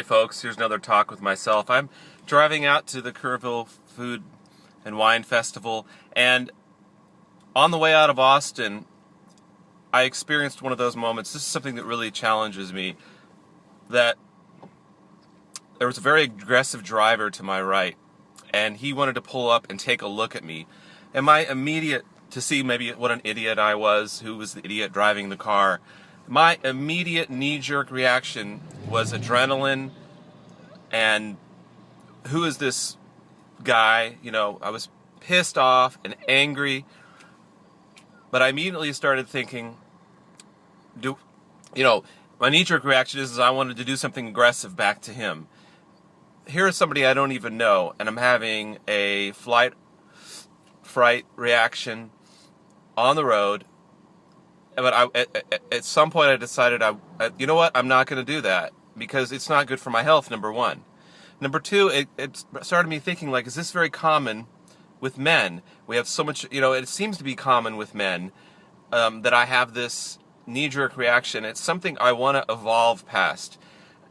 folks, here's another talk with myself. I'm driving out to the Kerrville Food and Wine Festival, and on the way out of Austin, I experienced one of those moments. This is something that really challenges me, that there was a very aggressive driver to my right, and he wanted to pull up and take a look at me. And my immediate, to see maybe what an idiot I was, who was the idiot driving the car, my immediate knee-jerk reaction was adrenaline and who is this guy? You know, I was pissed off and angry, but I immediately started thinking, my knee-jerk reaction is I wanted to do something aggressive back to him. Here is somebody I don't even know, and I'm having a fright reaction on the road. But at some point I decided, you know what, I'm not going to do that because it's not good for my health, number one. Number two, it started me thinking, like, is this very common with men? We have so much, it seems to be common with men that I have this knee-jerk reaction. It's something I want to evolve past.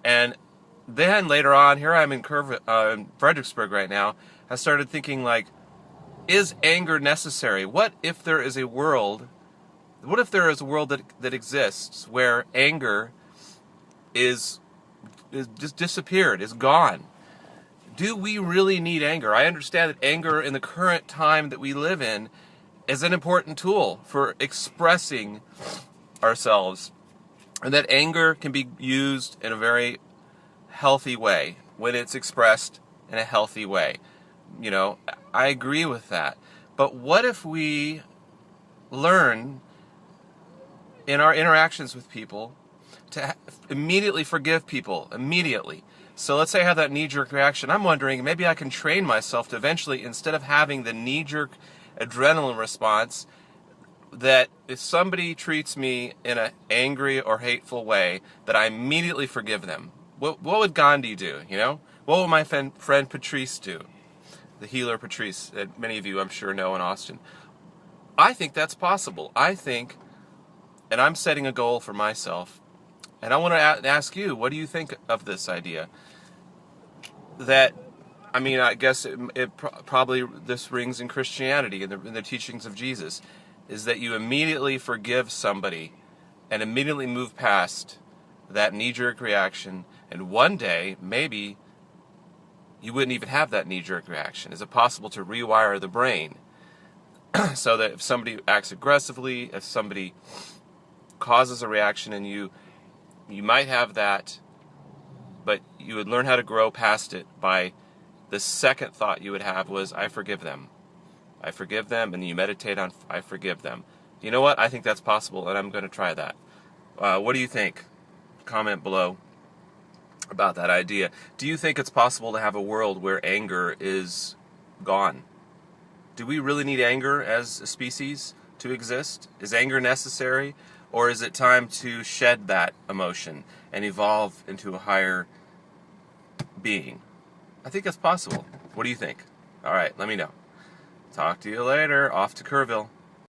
And then later on, here I'm in Fredericksburg right now, I started thinking, like, is anger necessary? What if there is a world that exists where anger is just disappeared, is gone? Do we really need anger? I understand that anger in the current time that we live in is an important tool for expressing ourselves, and that anger can be used in a very healthy way when it's expressed in a healthy way. I agree with that. But what if we learn in our interactions with people to immediately forgive people, immediately? So let's say I have that knee-jerk reaction. I'm wondering, maybe I can train myself to eventually, instead of having the knee-jerk adrenaline response, that if somebody treats me in an angry or hateful way, that I immediately forgive them. What would Gandhi do, What would my friend Patrice do? The healer Patrice, that many of you, I'm sure, know in Austin. I think that's possible. And I'm setting a goal for myself, and I want to ask you, what do you think of this idea? I guess probably this rings in Christianity, in the teachings of Jesus, is that you immediately forgive somebody and immediately move past that knee-jerk reaction, and one day, maybe, you wouldn't even have that knee-jerk reaction. Is it possible to rewire the brain so that if somebody acts aggressively, if somebody causes a reaction in you, you might have that, but you would learn how to grow past it by the second thought you would have was, I forgive them. I forgive them, and you meditate on, I forgive them. You know what? I think that's possible, and I'm going to try that. What do you think? Comment below about that idea. Do you think it's possible to have a world where anger is gone? Do we really need anger as a species to exist? Is anger necessary? Or is it time to shed that emotion and evolve into a higher being? I think that's possible. What do you think? All right, let me know. Talk to you later. Off to Kerrville.